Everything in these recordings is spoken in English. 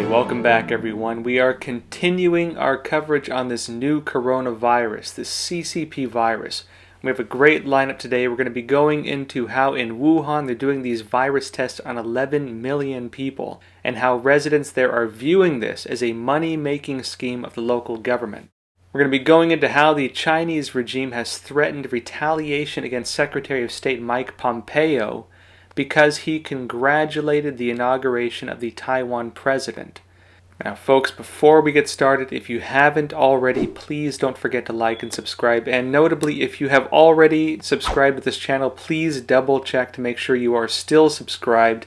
Welcome back everyone. We are continuing our coverage on this new coronavirus, this CCP virus. We have a great lineup today. We're going to be going into how in Wuhan they're doing these virus tests on 11 million people and how residents there are viewing this as a money-making scheme of the local government. We're going to be going into how the Chinese regime has threatened retaliation against Secretary of State Mike Pompeo because he congratulated the inauguration of the Taiwan president. Now folks, before we get started, if you haven't already, please don't forget to like and subscribe. And notably, if you have already subscribed to this channel, please double check to make sure you are still subscribed,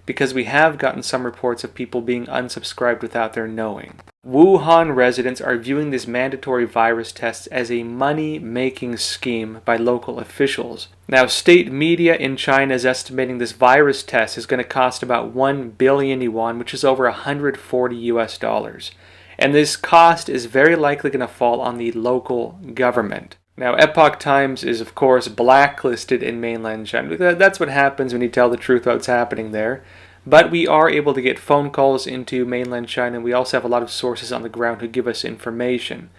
because we have gotten some reports of people being unsubscribed without their knowing. Wuhan residents are viewing these mandatory virus tests as a money-making scheme by local officials. Now, state media in China is estimating this virus test is going to cost about 1 billion yuan, which is over 140 US dollars. And this cost is very likely going to fall on the local government. Now, Epoch Times is, of course, blacklisted in mainland China. That's what happens when you tell the truth about what's happening there. But we are able to get phone calls into mainland China, and we also have a lot of sources on the ground who give us information.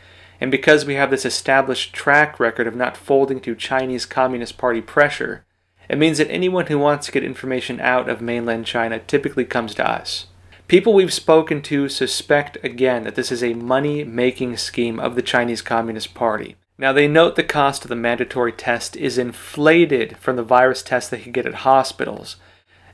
And because we have this established track record of not folding to Chinese Communist Party pressure, it means that anyone who wants to get information out of mainland China typically comes to us. People we've spoken to suspect, again, that this is a money-making scheme of the Chinese Communist Party. Now, they note the cost of the mandatory test is inflated from the virus tests they could get at hospitals.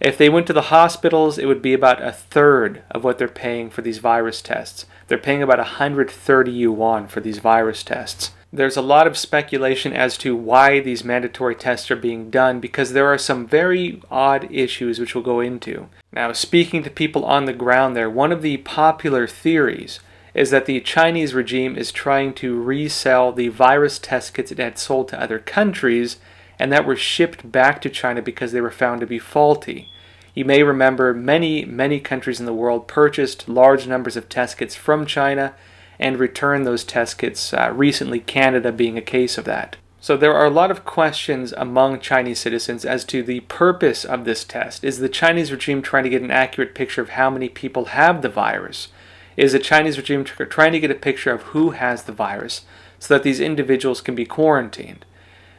If they went to the hospitals, it would be about a third of what they're paying for these virus tests. They're paying about 130 yuan for these virus tests. There's a lot of speculation as to why these mandatory tests are being done, because there are some very odd issues which we'll go into. Now, speaking to people on the ground there, one of the popular theories is that the Chinese regime is trying to resell the virus test kits it had sold to other countries and that were shipped back to China because they were found to be faulty. You may remember many countries in the world purchased large numbers of test kits from China and returned those test kits, recently Canada being a case of that. So there are a lot of questions among Chinese citizens as to the purpose of this test. Is the Chinese regime trying to get an accurate picture of how many people have the virus? Is the Chinese regime trying to get a picture of who has the virus so that these individuals can be quarantined?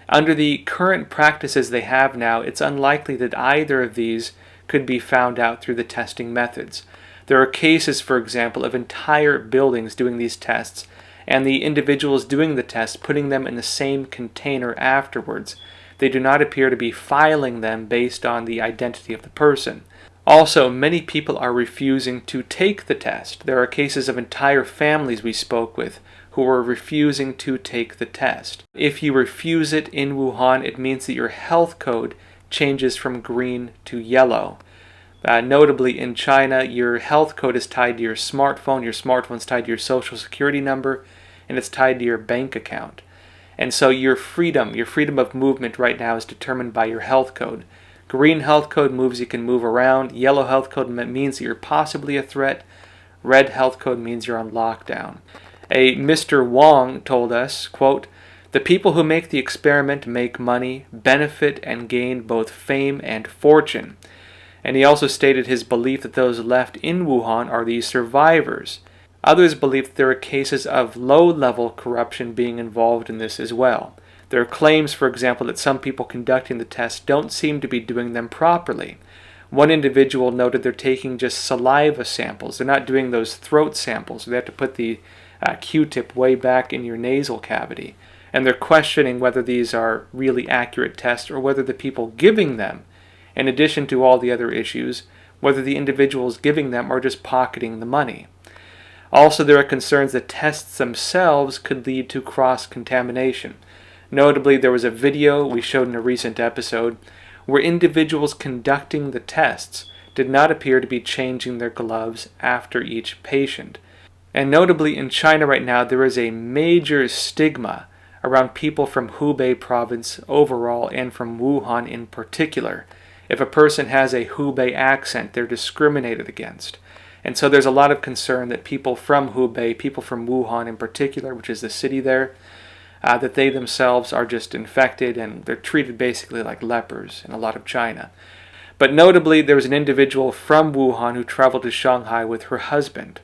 Under the current practices they have now, it's unlikely that either of these could be found out through the testing methods. There are cases, for example, of entire buildings doing these tests, and the individuals doing the tests putting them in the same container afterwards. They do not appear to be filing them based on the identity of the person. Also, many people are refusing to take the test. There are cases of entire families we spoke with who are refusing to take the test. If you refuse it in Wuhan, it means that your health code changes from green to yellow. Notably, in China, your health code is tied to your smartphone. Your smartphone's tied to your social security number, and it's tied to your bank account. And so your freedom of movement right now is determined by your health code. Green health code moves you can move around. Yellow health code means that you're possibly a threat. Red health code means you're on lockdown. A Mr. Wong told us, quote, "The people who make the experiment make money, benefit, and gain both fame and fortune." And he also stated his belief that those left in Wuhan are the survivors. Others believe that there are cases of low-level corruption being involved in this as well. There are claims, for example, that some people conducting the tests don't seem to be doing them properly. One individual noted they're taking just saliva samples. They're not doing those throat samples. They have to put the Q-tip way back in your nasal cavity. And they're questioning whether these are really accurate tests or whether the people giving them, in addition to all the other issues, whether the individuals giving them are just pocketing the money. Also, there are concerns that tests themselves could lead to cross-contamination. Notably, there was a video we showed in a recent episode where individuals conducting the tests did not appear to be changing their gloves after each patient. And notably, in China right now, there is a major stigma around people from Hubei province overall and from Wuhan in particular. If a person has a Hubei accent, they're discriminated against. And so there's a lot of concern that people from Hubei, people from Wuhan in particular, which is the city there, that they themselves are just infected and they're treated basically like lepers in a lot of China. But notably, there was an individual from Wuhan who traveled to Shanghai with her husband.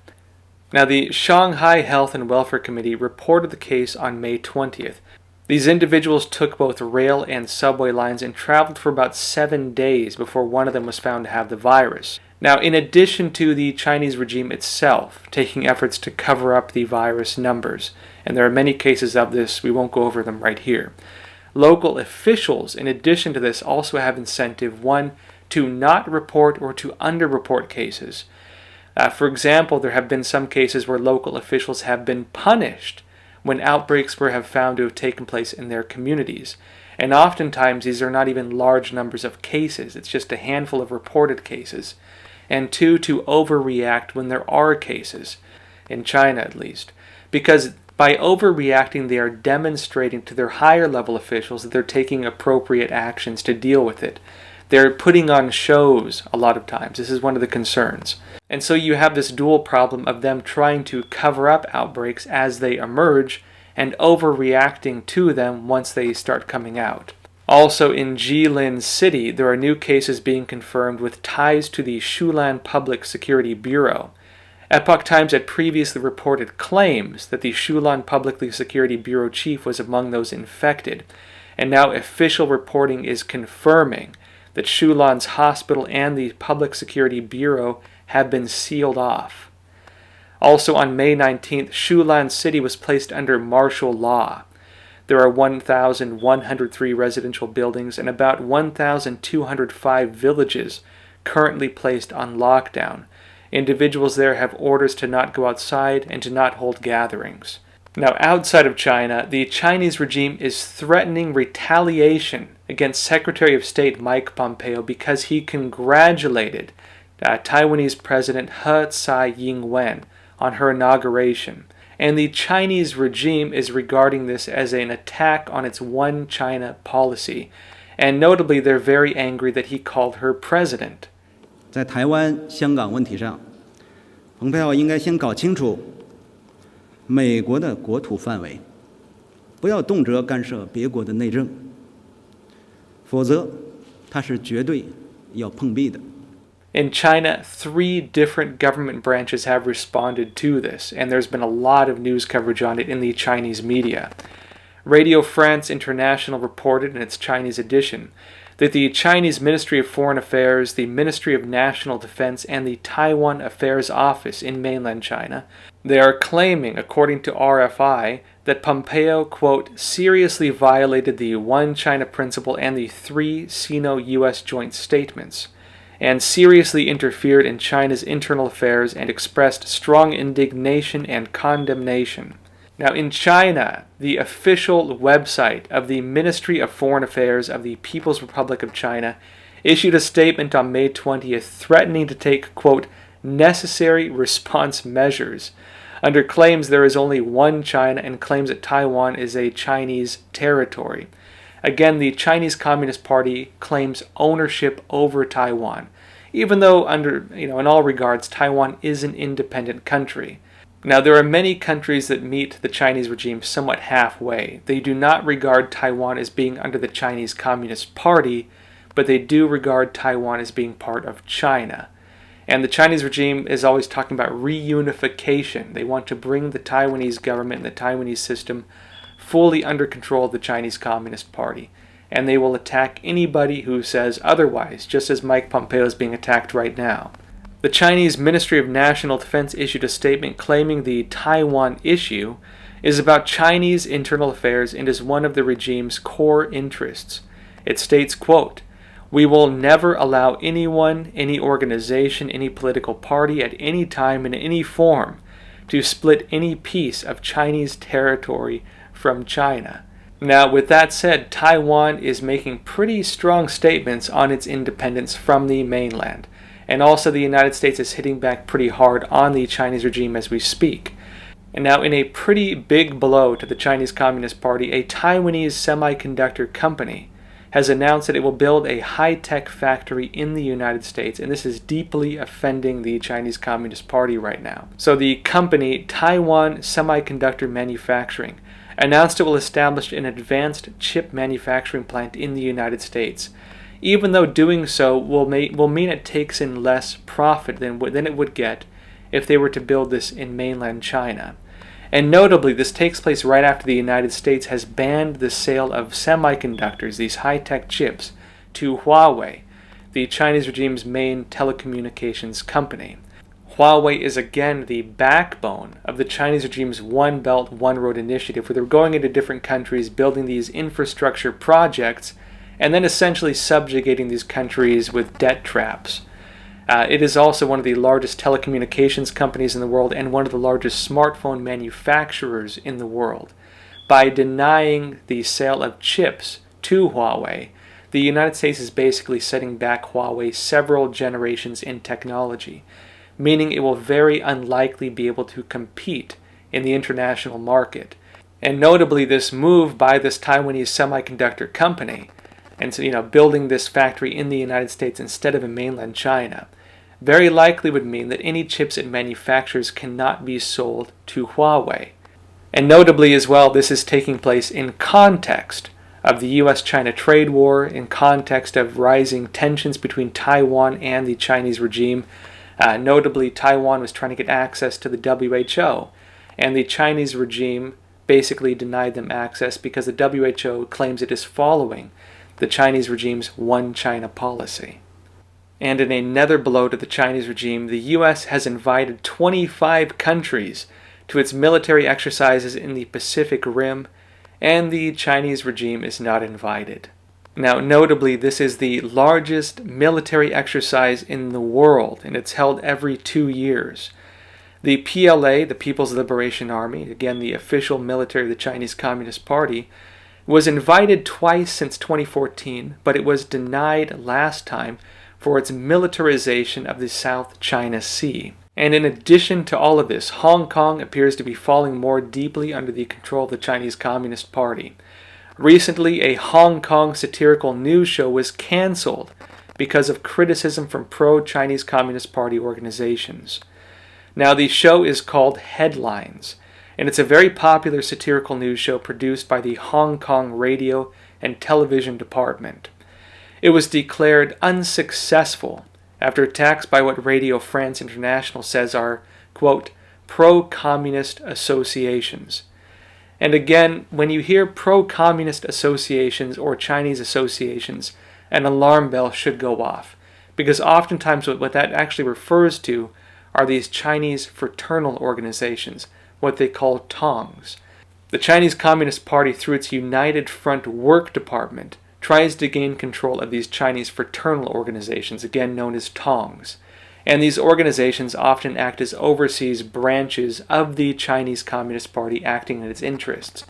Now, the Shanghai Health and Welfare Committee reported the case on May 20th. These individuals took both rail and subway lines and traveled for about 7 days before one of them was found to have the virus. Now, in addition to the Chinese regime itself taking efforts to cover up the virus numbers, and there are many cases of this, we won't go over them right here, local officials, in addition to this, also have incentive, one, to not report or to underreport cases. For example, there have been some cases where local officials have been punished when outbreaks have found to have taken place in their communities. And oftentimes these are not even large numbers of cases, it's just a handful of reported cases. And two, to overreact when there are cases, in China at least. Because by overreacting, they are demonstrating to their higher level officials that they're taking appropriate actions to deal with it. They're putting on shows a lot of times. This is one of the concerns. And so you have this dual problem of them trying to cover up outbreaks as they emerge and overreacting to them once they start coming out. Also in Shulan City, there are new cases being confirmed with ties to the Shulan Public Security Bureau. Epoch Times had previously reported claims that the Shulan Public Security Bureau chief was among those infected, and now official reporting is confirming that Shulan's hospital and the Public Security Bureau have been sealed off. Also on May 19th, Shulan City was placed under martial law. There are 1,103 residential buildings and about 1,205 villages currently placed on lockdown. Individuals there have orders to not go outside and to not hold gatherings. Now, outside of China, the Chinese regime is threatening retaliation against Secretary of State Mike Pompeo because he congratulated Taiwanese President He Tsai-ing-wen on her inauguration. And the Chinese regime is regarding this as an attack on its one China policy. And notably, they're very angry that he called her president. 在台湾、香港问题上，蓬佩奥应该先搞清楚美国的国土范围，不要动辄干涉别国的内政，否则他是绝对要碰壁的。In China, 3 different government branches have responded to this, and there's been a lot of news coverage on it in the Chinese media. Radio France International reported in its Chinese edition that the Chinese Ministry of Foreign Affairs, the Ministry of National Defense, and the Taiwan Affairs Office in mainland China, they are claiming, according to RFI, that Pompeo, quote, seriously violated the One China principle and the 3 Sino-U.S. joint statements, and seriously interfered in China's internal affairs and expressed strong indignation and condemnation. Now, in China, the official website of the Ministry of Foreign Affairs of the People's Republic of China issued a statement on May 20th threatening to take, quote, necessary response measures under claims there is only one China and claims that Taiwan is a Chinese territory. Again, the Chinese Communist Party claims ownership over Taiwan, even though in all regards, Taiwan is an independent country. Now, there are many countries that meet the Chinese regime somewhat halfway. They do not regard Taiwan as being under the Chinese Communist Party, but they do regard Taiwan as being part of China. And the Chinese regime is always talking about reunification. They want to bring the Taiwanese government and the Taiwanese system fully under control of the Chinese Communist Party. And they will attack anybody who says otherwise, just as Mike Pompeo is being attacked right now. The Chinese Ministry of National Defense issued a statement claiming the Taiwan issue is about Chinese internal affairs and is one of the regime's core interests. It states, quote, we will never allow anyone, any organization, any political party at any time in any form to split any piece of Chinese territory from China. Now, with that said, Taiwan is making pretty strong statements on its independence from the mainland. And also the United States is hitting back pretty hard on the Chinese regime as we speak. And now, in a pretty big blow to the Chinese Communist Party, a Taiwanese semiconductor company has announced that it will build a high-tech factory in the United States, and this is deeply offending the Chinese Communist Party right now. So the company, Taiwan Semiconductor Manufacturing, announced it will establish an advanced chip manufacturing plant in the United States. even though doing so will mean it takes in less profit than it would get if they were to build this in mainland China. And notably, this takes place right after the United States has banned the sale of semiconductors, these high-tech chips, to Huawei, the Chinese regime's main telecommunications company. Huawei is again the backbone of the Chinese regime's One Belt, One Road initiative, where they're going into different countries, building these infrastructure projects, and then essentially subjugating these countries with debt traps. It is also one of the largest telecommunications companies in the world and one of the largest smartphone manufacturers in the world. By denying the sale of chips to Huawei, the United States is basically setting back Huawei several generations in technology, meaning it will very unlikely be able to compete in the international market. And notably, this move by this Taiwanese semiconductor company, and so, building this factory in the United States instead of in mainland China, very likely would mean that any chips it manufactures cannot be sold to Huawei. And notably as well, this is taking place in context of the US-China trade war, in context of rising tensions between Taiwan and the Chinese regime. Notably, Taiwan was trying to get access to the WHO, and the Chinese regime basically denied them access because the WHO claims it is following the Chinese regime's One China policy. And in another blow to the Chinese regime, the U.S. has invited 25 countries to its military exercises in the Pacific Rim, and the Chinese regime is not invited. Now, notably, this is the largest military exercise in the world, and it's held every 2 years. The PLA, the People's Liberation Army, again the official military of the Chinese Communist Party, was invited twice since 2014, but it was denied last time for its militarization of the South China Sea. And in addition to all of this, Hong Kong appears to be falling more deeply under the control of the Chinese Communist Party. Recently, a Hong Kong satirical news show was cancelled because of criticism from pro-Chinese Communist Party organizations. Now, the show is called Headlines, and it's a very popular satirical news show produced by the Hong Kong Radio and Television Department. It was declared unsuccessful after attacks by what Radio France International says are, quote, pro-communist associations. And again, when you hear pro-communist associations or Chinese associations, an alarm bell should go off, because oftentimes what that actually refers to are these Chinese fraternal organizations, what they call tongs. The Chinese Communist Party, through its United Front Work Department, tries to gain control of these Chinese fraternal organizations, again known as tongs. And these organizations often act as overseas branches of the Chinese Communist Party acting in its interests.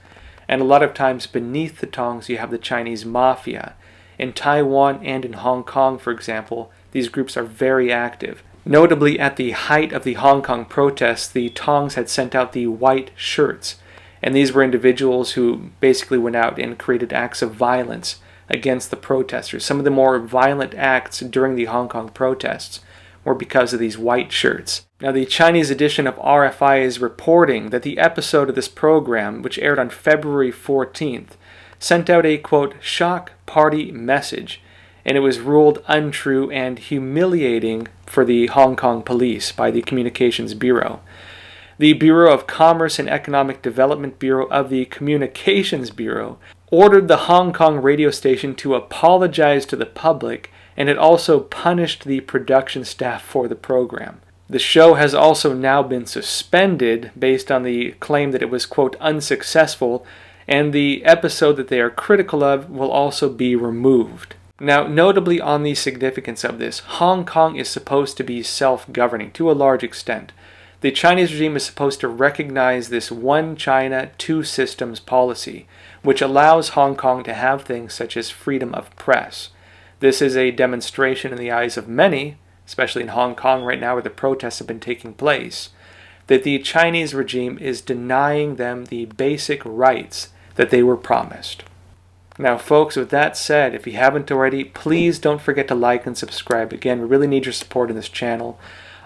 And a lot of times beneath the tongs you have the Chinese mafia. In Taiwan and in Hong Kong, for example, these groups are very active. Notably, at the height of the Hong Kong protests, the tongs had sent out the white shirts. And these were individuals who basically went out and created acts of violence against the protesters. Some of the more violent acts during the Hong Kong protests were because of these white shirts. Now, the Chinese edition of RFI is reporting that the episode of this program, which aired on February 14th, sent out a, quote, shock party message, and it was ruled untrue and humiliating for the Hong Kong police by the Communications Bureau. The Bureau of Commerce and Economic Development Bureau of the Communications Bureau ordered the Hong Kong radio station to apologize to the public, and it also punished the production staff for the program. The show has also now been suspended based on the claim that it was, quote, unsuccessful, and the episode that they are critical of will also be removed. Now, notably on the significance of this, Hong Kong is supposed to be self-governing to a large extent. The Chinese regime is supposed to recognize this one China, two systems policy, which allows Hong Kong to have things such as freedom of press. This is a demonstration in the eyes of many, especially in Hong Kong right now where the protests have been taking place, that the Chinese regime is denying them the basic rights that they were promised. Now, folks, with that said, if you haven't already, please don't forget to like and subscribe. Again, we really need your support in this channel.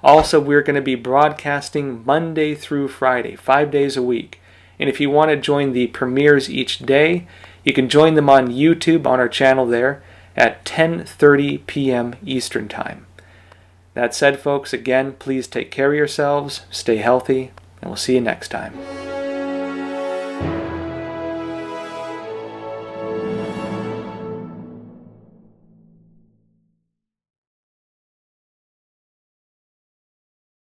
Also, we're going to be broadcasting Monday through Friday, 5 days a week. And if you want to join the premieres each day, you can join them on YouTube on our channel there. at 10:30 p.m. Eastern Time. That said, folks, again, please take care of yourselves, stay healthy, and we'll see you next time.